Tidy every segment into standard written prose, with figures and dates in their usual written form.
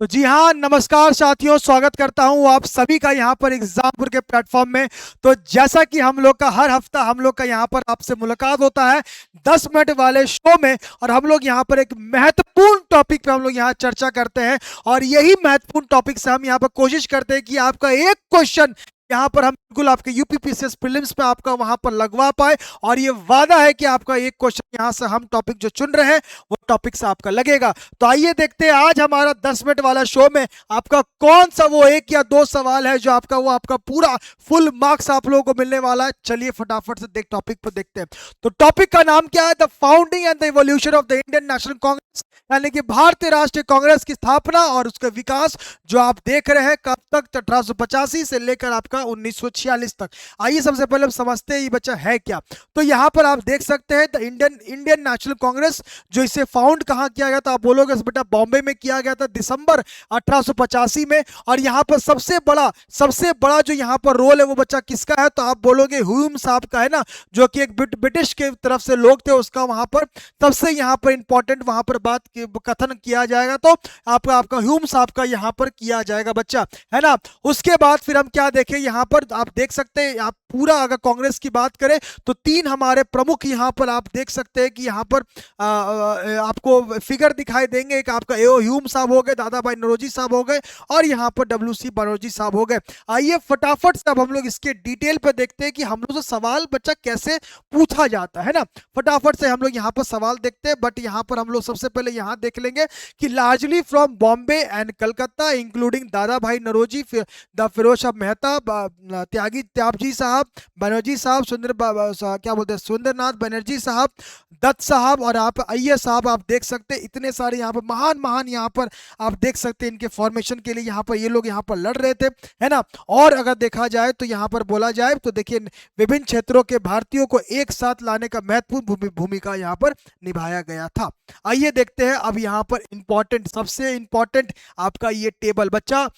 तो जी हाँ, नमस्कार साथियों, स्वागत करता हूँ आप सभी का यहाँ पर एग्जामपुर के प्लेटफॉर्म में। तो जैसा कि हम लोग का हर हफ्ता हम लोग का यहाँ पर आपसे मुलाकात होता है 10 मिनट वाले शो में, और हम लोग यहाँ पर एक महत्वपूर्ण टॉपिक पे हम लोग यहाँ चर्चा करते हैं। और यही महत्वपूर्ण टॉपिक से हम यहाँ पर कोशिश करते हैं कि आपका एक क्वेश्चन यहाँ पर हम बिल्कुल आपके यूपीपीसीएस प्रीलिम्स पे आपका वहां पर लगवा पाए। और ये वादा है कि आपका एक क्वेश्चन यहाँ से हम टॉपिक जो चुन रहे हैं वो टॉपिक से आपका लगेगा। तो आइए देखते हैं आज हमारा 10 मिनट वाला शो में आपका कौन सा वो एक या दो सवाल है जो आपका पूरा फुल मार्क्स आप लोगों को मिलने वाला है। चलिए फटाफट से टॉपिक पर देखते हैं। तो टॉपिक का नाम क्या है? The founding and the evolution of the Indian national Congress, यानी कि भारतीय राष्ट्रीय कांग्रेस की स्थापना और उसका विकास जो आप देख रहे हैं कब तक, 1885 से लेकर आपका 1946 तक। आइए सबसे पहले हम समझते हैं ये बच्चा है क्या। तो यहाँ पर आप देख सकते हैं द इंडियन नेशनल कांग्रेस, जो इसे फाउंड कहाँ किया गया था? आप बोलोगे बेटा बॉम्बे में किया गया था दिसंबर 1885 में। और यहाँ पर सबसे बड़ा जो यहाँ पर रोल है वो बच्चा किसका है? तो आप बोलोगे ह्यूम साहब का है ना, जो कि एक ब्रिटिश के तरफ से लोग थे, उसका वहां पर सबसे यहाँ पर इंपॉर्टेंट वहां पर कथन किया जाएगा। तो आपका ह्यूम साहब का यहाँ पर किया जाएगा बच्चा, है ना। उसके बाद फिर हम क्या देखें, यहाँ पर आप देख सकते हैं, आप पूरा अगर कांग्रेस की बात करें तो तीन हमारे प्रमुख यहाँ पर आप देख सकते हैं कि यहाँ पर आपको फिगर दिखाई देंगे। एक आपका एओ ह्यूम साहब हो गए, दादा भाई नौरोजी साहब हो गए, और यहाँ पर डब्ल्यूसी बनर्जी साहब हो गए। आइए फटाफट से अब हम लोग इसके डिटेल पे देखते हैं कि हम लोग से सवाल बच्चा कैसे पूछा जाता है ना। फटाफट से हम लोग यहाँ पर सवाल देखते हैं, बट यहाँ पर हम लोग सबसे पहले यहाँ देख लेंगे कि largely from Bombay and Calcutta including दादा भाई नौरोजी, द फिरोज शाह मेहता, त्यागी त्याबजी साहब, बनर्जी साहब, क्या बोलते हैं, सुंदरनाथ बनर्जी साहब, दत्त साहब, और आप अय्यर साहब। आप देख सकते हैं इतने सारे यहाँ पर महान यहाँ पर आप देख सकते हैं, इनके फॉर्मेशन के लिए यहाँ पर ये लोग यहाँ पर लड़ रहे थे, है ना। और अगर देखा जाए तो यहाँ पर बोला जाए तो देखिए विभिन्न क्षेत्रों के भारतीयों को एक साथ लाने का महत्वपूर्ण भूमिका यहाँ पर निभाया गया था। आइए देखते हैं अब यहाँ पर सबसे इंपॉर्टेंट आपका ये टेबल बच्चा।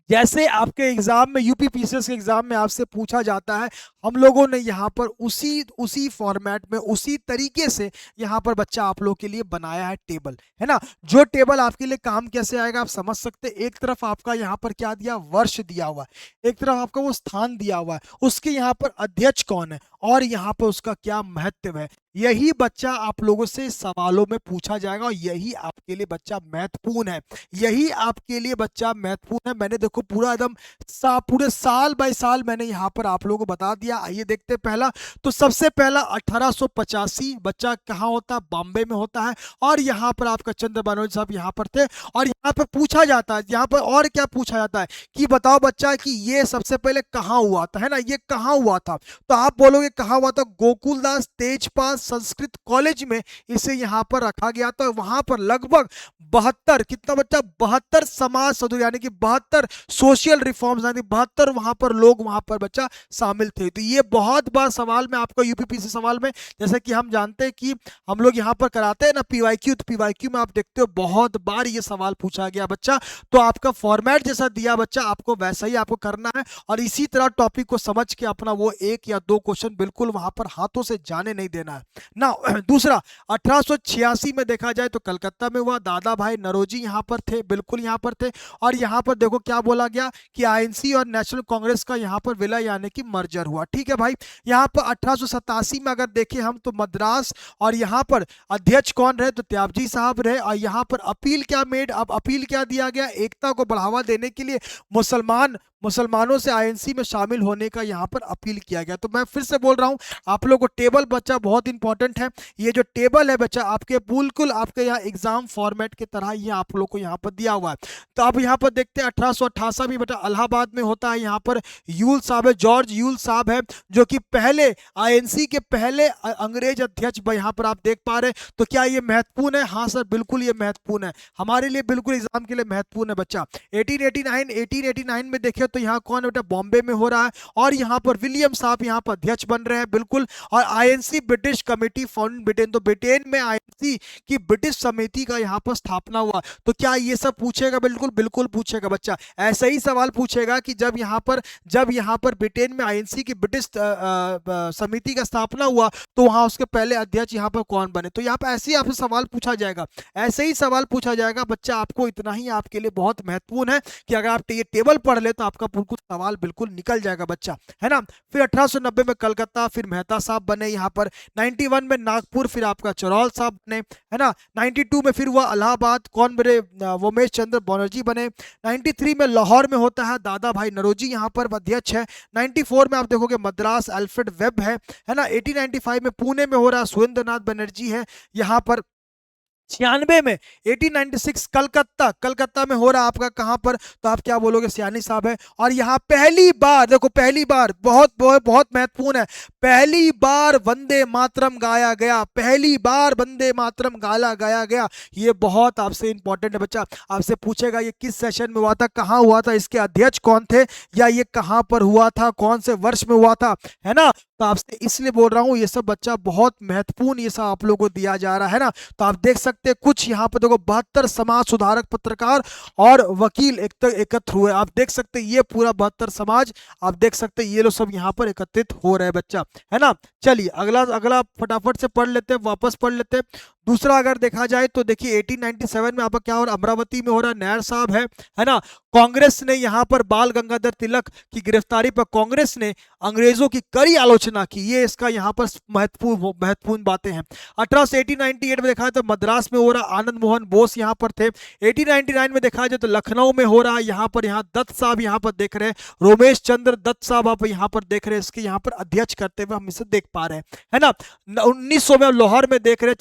जैसे आपके एग्जाम में यूपीपीसीएस के एग्जाम में आपसे पूछा जाता है, हम लोगों ने यहाँ पर उसी फॉर्मेट में उसी तरीके से यहाँ पर बच्चा आप लोगों के लिए बनाया है टेबल, है ना। जो टेबल आपके लिए काम कैसे आएगा आप समझ सकते हैं। एक तरफ आपका यहाँ पर क्या दिया, वर्ष दिया हुआ है, एक तरफ आपका वो स्थान दिया हुआ है, उसके यहाँ पर अध्यक्ष कौन है, और यहाँ पर उसका क्या महत्व है। यही बच्चा आप लोगों से सवालों में पूछा जाएगा, और यही आपके लिए बच्चा महत्वपूर्ण है। यही आपके लिए बच्चा महत्वपूर्ण है। मैंने देखो पूरा एकदम पूरे साल बाय साल मैंने यहाँ पर आप लोगों को बता दिया। आइए देखते हैं पहला। तो सबसे पहला 1885 बच्चा कहाँ होता है? बॉम्बे में होता है। और यहाँ पर आपका चंद्र बनर्जी साहब यहाँ पर थे। और यहाँ पर पूछा जाता है, यहाँ पर और क्या पूछा जाता है कि बताओ बच्चा कि ये सबसे पहले कहाँ हुआ था, है ना, ये कहाँ हुआ था? तो आप बोलोगे कहाँ हुआ था? गोकुलदास तेजपाल संस्कृत कॉलेज में इसे यहाँ पर रखा गया था। वहां पर लगभग 72 कितना बच्चा, 72 समाज सुधार यानी कि 72 सोशल रिफॉर्म्स, यानी 72 वहां पर लोग वहां पर बच्चा शामिल थे। तो ये बहुत बार सवाल में आपको यूपीपीसी सवाल में, जैसे कि हम जानते हैं कि हम लोग यहाँ पर कराते हैं ना पीवाईक्यू, तो पीवाईक्यू में आप देखते हो बहुत बार ये सवाल पूछा गया बच्चा। तो आपका फॉर्मेट जैसा दिया बच्चा, आपको वैसा ही आपको करना है, और इसी तरह टॉपिक को समझ के अपना वो एक या दो क्वेश्चन बिल्कुल वहां पर हाथों से जाने नहीं देना है ना। दूसरा 1886 में देखा जाए तो कलकत्ता में हुआ, दादा भाई नौरोजी यहाँ पर थे, बिल्कुल यहाँ पर थे। और यहाँ पर देखो क्या बोला गया कि आईएनसी और नेशनल कांग्रेस का यहाँ पर विलय यानी कि मर्जर हुआ, ठीक है भाई। यहाँ पर 1887 में अगर देखें हम तो मद्रास, और यहाँ पर अध्यक्ष कौन रहे? तो त्याबजी साहब रहे। और यहाँ पर अपील क्या मेड, अब अपील क्या दिया गया? एकता को बढ़ावा देने के लिए मुसलमानों से आईएनसी में शामिल होने का यहाँ पर अपील किया गया। तो मैं फिर से बोल रहा हूँ आप लोग को टेबल बच्चा बहुत इंपॉर्टेंट है। ये जो टेबल है बच्चा आपके बिल्कुल आपके यहाँ एग्जाम फॉर्मेट की तरह ये आप लोग को यहाँ पर दिया हुआ है। तो अब यहाँ पर देखते हैं 1888 भी बेटा इलाहाबाद में होता है। यहाँ पर यूल साहब है, जॉर्ज यूल साहब है, जो कि पहले आईएनसी के पहले अंग्रेज अध्यक्ष यहाँ पर आप देख पा रहे हैं। तो क्या ये महत्वपूर्ण है? हाँ सर बिल्कुल ये महत्वपूर्ण है, हमारे लिए बिल्कुल एग्जाम के लिए महत्वपूर्ण है बच्चा। 1889 में देखे देखोगे तो यहाँ कौन बेटा बॉम्बे में हो रहा है, और यहाँ पर विलियम साहब यहाँ पर अध्यक्ष बन रहे हैं, बिल्कुल। और INC British committee found Britain, तो ब्रिटेन में आईएनसी की ब्रिटिश समिति का यहाँ पर स्थापना हुआ। तो क्या ये सब पूछेगा? बिल्कुल बिल्कुल पूछेगा बच्चा। ऐसा ही सवाल पूछेगा कि जब यहाँ पर ब्रिटेन में आईएनसी की ब्रिटिश समिति का स्थापना हुआ तो वहां उसके पहले अध्यक्ष यहाँ पर कौन बने। तो यहाँ पर ऐसे ही आपसे सवाल पूछा जाएगा, ऐसे ही सवाल पूछा जाएगा बच्चा। आपको इतना ही आपके लिए बहुत महत्वपूर्ण है कि अगर आप ये टेबल पढ़ ले तो आपका बिल्कुल सवाल बिल्कुल निकल जाएगा बच्चा, है ना। फिर 1890 में कलकत्ता, फिर मेहता साहब बने यहाँ पर। 91 में नागपुर, फिर आपका चरौल साहब बने, है ना। 92 में फिर हुआ इलाहाबाद, कौन बने? वोमेश चंद्र बनर्जी बने। 93 में लाहौर में होता है दादा भाई नौरोजी यहाँ पर अध्यक्ष है। 94 में आप देखोगे मद्रास अल्फ्रेड वेब है ना। 1895 में पुणे में हो रहा सुरेंद्र नाथ बनर्जी है यहाँ पर। 96 में 1896 कलकत्ता में हो रहा आपका कहां पर? तो आप क्या बोलोगे? सियानी साहब है। और यहां पहली बार, देखो पहली बार, बहुत बहुत बहुत महत्वपूर्ण है, पहली बार वंदे मातरम गाया गया, पहली बार वंदे मातरम गाया गया। ये बहुत आपसे इंपॉर्टेंट है बच्चा। आपसे पूछेगा ये किस सेशन में हुआ था, कहां हुआ था, इसके अध्यक्ष कौन थे, या ये कहां पर हुआ था, कौन से वर्ष में हुआ था, है ना। तो आपसे इसलिए बोल रहा हूं ये सब बच्चा बहुत महत्वपूर्ण, ये सब आप लोगों को दिया जा रहा है ना। तो आप देख सकते हैं कुछ यहाँ पर देखो 72 समाज सुधारक, पत्रकार और वकील एकत्र हुए। आप देख सकते हैं ये पूरा 72 समाज, आप देख सकते हैं ये लोग सब यहाँ पर एकत्रित हो रहे हैं बच्चा, है ना। चलिए अगला फटाफट से पढ़ लेते हैं, वापस पढ़ लेते हैं। दूसरा अगर देखा जाए तो देखिए 1897 में आपका क्या हो रहा, अमरावती में हो रहा, नायर साहब है ना। कांग्रेस ने यहाँ पर बाल गंगाधर तिलक की गिरफ्तारी पर कांग्रेस ने अंग्रेजों की कड़ी आलोचना की। ये इसका यहाँ पर महत्वपूर्ण बातें हैं। 1898 में देखा जाए तो मद्रास में हो रहा, आनंद मोहन बोस यहाँ पर थे। 1899 में देखा जाए तो लखनऊ में हो रहा, यहाँ दत्त साहब यहाँ पर देख रहे हैं, रोमेश चंद्र दत्त साहब आप यहाँ पर देख रहे हैं, इसके यहाँ पर अध्यक्ष करते हुए हम इसे देख पा रहे हैं, है ना। 1900 में लाहौर में देख रहे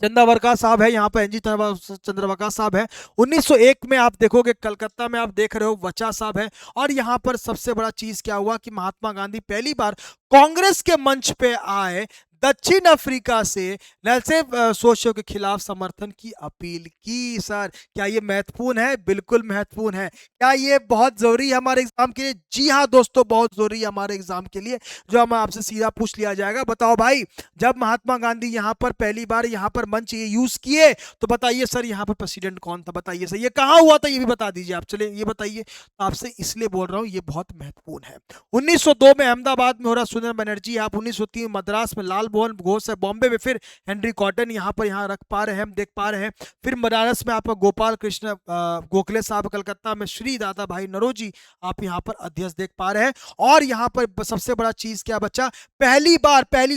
चंद्रवरका साहब है यहाँ पर, एनजी चंद्रवरका साहब है। 1901 में आप देखोगे कलकत्ता में आप देख रहे हो वचा साहब है। और यहाँ पर सबसे बड़ा चीज क्या हुआ कि महात्मा गांधी पहली बार कांग्रेस के मंच पे आए, दक्षिण अफ्रीका से नैल्सन सोशो के खिलाफ समर्थन की अपील की। सर क्या ये महत्वपूर्ण है? बिल्कुल महत्वपूर्ण है। क्या ये बहुत जरूरी है हमारे एग्जाम के लिए? जी हाँ दोस्तों, बहुत जरूरी है हमारे एग्जाम के लिए, जो हम आपसे सीधा पूछ लिया जाएगा। बताओ भाई, जब महात्मा गांधी यहाँ पर पहली बार यहाँ पर मंच ये यूज किए तो बताइए सर यहाँ पर प्रेसिडेंट कौन था? बताइए सर, ये कहाँ हुआ था ये भी बता दीजिए आप। चलिए ये बताइए, तो आपसे इसलिए बोल रहा हूँ ये बहुत महत्वपूर्ण है। 1902 में अहमदाबाद में हो रहा सुरेंद्र बनर्जी, आप 1903 मद्रास में लाल मोहन घोष है, बॉम्बे में फिर हेनरी कॉटन यहाँ रख पा रहे हैं, हम देख पा रहे हैं। फिर बनारस में आपका गोपाल कृष्ण गोखले साहब, कलकत्ता में श्री दादा भाई नौरोजी आप यहाँ पर अध्यक्ष देख पा रहे हैं। और यहाँ पर सबसे बड़ा चीज क्या बच्चा, पहली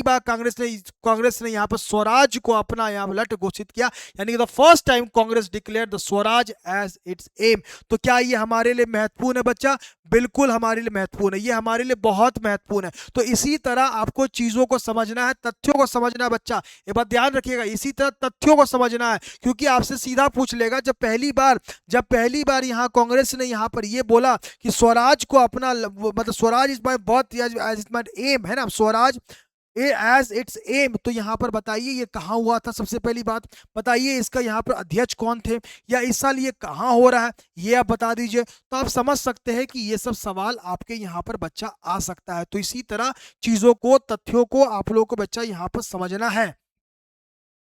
बार कांग्रेस ने यहाँ पर स्वराज को अपना यहाँ लट घोषित किया, यानी कि the first time Congress declare the Swaraj as its aim. तो क्या ये हमारे लिए महत्वपूर्ण है बच्चा? बिल्कुल हमारे लिए महत्वपूर्ण है, ये हमारे लिए बहुत महत्वपूर्ण है। तो इसी तरह आपको चीजों को समझना है, तथ्यों को समझना है बच्चा, ये बात ध्यान रखिएगा। इसी तरह तथ्यों को समझना है, क्योंकि आपसे सीधा पूछ लेगा जब पहली बार यहाँ कांग्रेस ने यहाँ पर ये बोला कि स्वराज को अपना, मतलब Swaraj is my birth as my aim, है ना, स्वराज एज इट्स एम। तो यहाँ पर बताइए ये कहाँ हुआ था? सबसे पहली बात बताइए इसका यहाँ पर अध्यक्ष कौन थे, या इस साल ये कहाँ हो रहा है, ये आप बता दीजिए। तो आप समझ सकते हैं कि ये सब सवाल आपके यहाँ पर बच्चा आ सकता है। तो इसी तरह चीजों को, तथ्यों को आप लोगों को बच्चा यहाँ पर समझना है।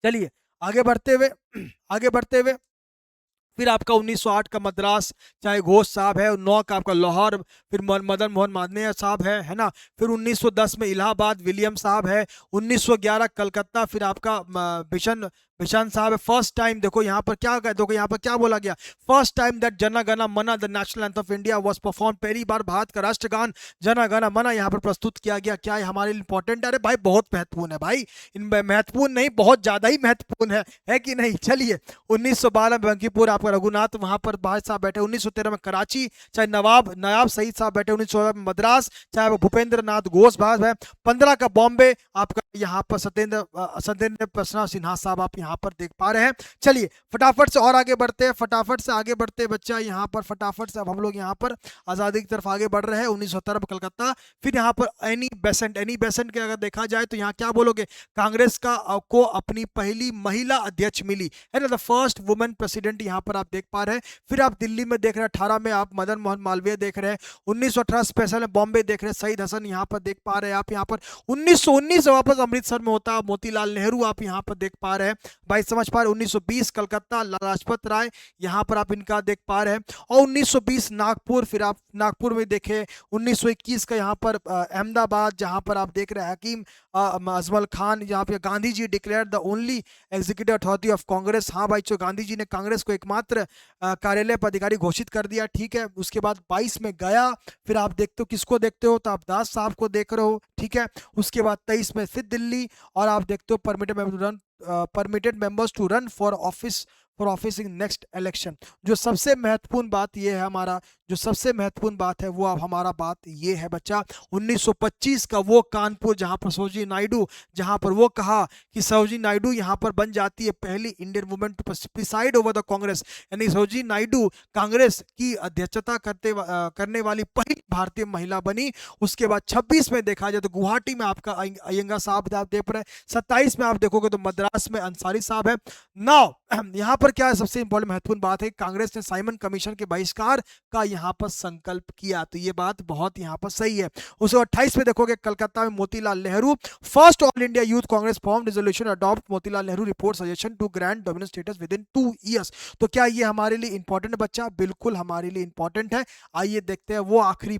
चलिए आगे बढ़ते हुए फिर आपका 1908 का मद्रास, चाहे घोष साहब है, 9 का आपका लाहौर, फिर मदन मोहन मालवीय साहब है ना। फिर 1910 में इलाहाबाद विलियम साहब है। 1911 कलकत्ता, फिर आपका बिशन साहब है। फर्स्ट टाइम देखो यहाँ पर क्या, देखो यहाँ पर क्या बोला गया, first time that Jana Gana मन the national anthem of India was perform, पहली बार भारत का राष्ट्रगान जन गण मन यहाँ पर प्रस्तुत किया गया। क्या है हमारे लिए इंपॉर्टेंट? अरे भाई बहुत महत्वपूर्ण है भाई, इनमें महत्वपूर्ण नहीं बहुत ज्यादा ही महत्वपूर्ण है कि नहीं। चलिए 1912 में बंकीपुर आपका रघुनाथ वहां पर भाई साहब बैठे। 1913 में कराची, चाहे नवाब सईद साहब बैठे। 1916 में मद्रास, चाहे वो भूपेंद्र नाथ घोष भाग है। 15 का बॉम्बे आपका यहाँ पर सत्येंद्र प्रसन्ना सिन्हा साहब आप यहाँ पर देख पा रहे हैं। चलिए फटाफट से और आगे बढ़ते हैं, फटाफट से आगे बढ़ते बच्चा यहाँ पर फटाफट से अब हम लोग यहाँ पर आज़ादी की तरफ आगे बढ़ रहे हैं। 1970 कलकत्ता। फिर यहाँ पर एनी बेसेंट के अगर देखा जाए तो यहाँ क्या बोलोगे, कांग्रेस को अपनी पहली महिला अध्यक्ष मिली है ना, द फर्स्ट वुमेन प्रेसिडेंट यहाँ पर आप देख पा रहे हैं। फिर आप दिल्ली में देख रहे हैं 18 में आप मदन मोहन मालवीय देख रहे हैं। 1918 स्पेशल में बॉम्बे देख रहे हैं सईद हसन यहाँ पर देख पा रहे हैं आप। यहाँ पर 1919 वापस अमृतसर में होता मोतीलाल नेहरू आप यहाँ पर देख पा रहे हैं। भाई समझ पा रहे 1920 कलकत्ता लाला लाजपत राय यहाँ पर आप इनका देख पा रहे हैं। और 1920 नागपुर, फिर आप नागपुर में देखे 1921 का यहाँ पर अहमदाबाद जहाँ पर आप देख रहे हैं हकीम अजमल खान, यहाँ पे Gandhi ji declare the only executive authority of Congress. हाँ भाई जो गांधी जी ने कांग्रेस को एकमात्र कार्यालय पदाधिकारी घोषित कर दिया, ठीक है। उसके बाद 22 में गया, फिर आप देखते हो किसको देखते हो तो आप दास साहब को देख रहे हो, ठीक है। उसके बाद 23 में फिर दिल्ली, और आप देखते हो permitted members to run for office in next election. जो सबसे महत्वपूर्ण बात ये है हमारा, जो सबसे महत्वपूर्ण बात है वो अब हमारा बात ये है बच्चा 1925 का वो कानपुर जहां पर सरोजिनी नायडू, जहां पर वो कहा कि सरोजिनी नायडू यहां पर बन जाती है पहली Indian women to preside over the Congress, यानी सरोजिनी नायडू कांग्रेस की अध्यक्षता करने वाली पहली भारतीय महिला बनी। उसके बाद 26 में देखा जाए तो गुवाहाटी में आपका अयंगा साहब आप देख रहे हैं। 27 में आप देखोगे तो मद्रास में अंसारी साहब है। नाउ यहाँ पर क्या है सबसे इंपॉर्टेंट महत्वपूर्ण बात है, कांग्रेस ने साइमन कमीशन के बहिष्कार का यहाँ पर संकल्प किया, तो ये बात बहुत यहाँ पर सही है। उसे 28 में देखोगे कलकत्ता में Motilal Nehru first all India youth Congress form resolution adopt Motilal Nehru report suggestion to grant dominant status within 2 years. तो क्या ये हमारे लिए इंपॉर्टेंट बच्चा? बिल्कुल हमारे लिए इंपॉर्टेंट है। आइए देखते हैं वो आखिरी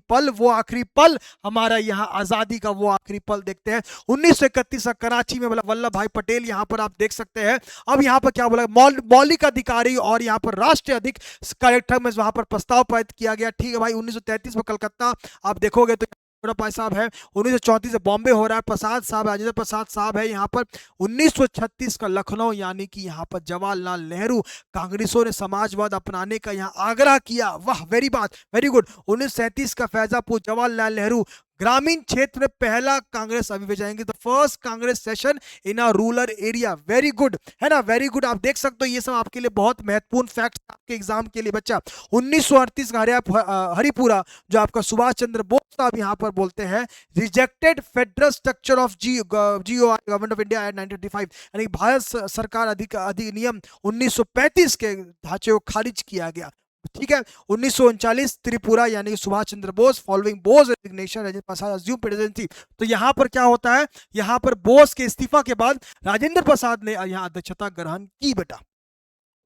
पल हमारा यहाँ आजादी का वो आखिरी पल देखते हैं। 1931 कराची में वल्लभ भाई पटेल यहाँ पर आप देख सकते हैं। अब यहाँ पर क्या बोला, मौलिक अधिकारी और यहाँ पर राष्ट्रीय अधिक कलेक्टर में वहां पर प्रस्ताव पारित किया गया, ठीक है भाई। 1933 में कलकत्ता आप देखोगे तो भाई साहब है। 1934 से बॉम्बे हो रहा है, प्रसाद साहब राजेंद्र प्रसाद साहब है यहाँ पर। 1936 का लखनऊ, यानी कि यहाँ पर जवाहरलाल नेहरू, कांग्रेसों ने समाजवाद अपनाने का यहाँ आग्रह किया, वाह वेरी गुड। 1937 का फैजापुर, जवाहरलाल नेहरू ग्रामीण क्षेत्र में पहला कांग्रेस अभियान, the first Congress session in a rural area, very good है ना, वेरी गुड। आप देख सकते हो ये सब आपके लिए बहुत महत्वपूर्ण फैक्ट आपके एग्जाम के लिए बच्चा। 1938 का हरिपुरा जो आपका सुभाष चंद्र बोस साहब यहाँ पर बोलते हैं, rejected federal structure of GOI government of India at 1935, यानी भारत सरकार अधिनियम 1935 के ढांचे को खारिज किया गया, ठीक है। 1939 त्रिपुरा, यानी Subhash Chandra Bose following Bose resignation Rajendra Prasad assume presidency. तो यहां पर क्या होता है, यहां पर बोस के इस्तीफा के बाद राजेंद्र प्रसाद ने यहां अध्यक्षता ग्रहण की बेटा।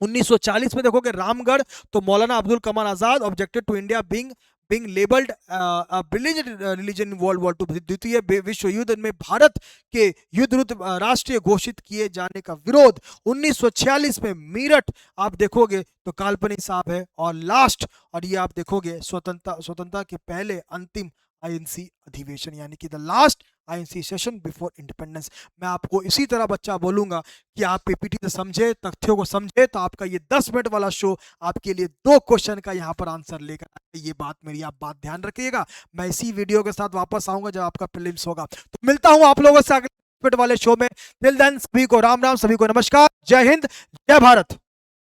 1940 में देखोगे रामगढ़, तो मौलाना Abdul Kamal Azad objected to India being labeled a belligerent religion in World War II, द्वितीय विश्व युद्ध में भारत के युद्ध राष्ट्रीय घोषित किए जाने का विरोध। 1946 में मेरठ आप देखोगे तो काल्पनिक साहब है। और लास्ट, और ये आप देखोगे स्वतंत्रता के पहले अंतिम INC अधिवेशन, यानी कि the last INC session before independence. मैं आपको इसी तरह बच्चा बोलूंगा कि आप PPT से समझे, तथ्यों को समझे, तो आपका ये 10 मिनट वाला शो आपके लिए 2 क्वेश्चन का यहाँ पर आंसर लेकर आए। ये बात मेरी आप बात ध्यान रखिएगा। मैं इसी वीडियो के साथ वापस आऊंगा जब आपका प्रीलिम्स होगा। तो मिलता हूं आप लोगों से अगले वाले शो में। टिल देन सभी को राम राम, सभी को नमस्कार, जय हिंद, जय भारत।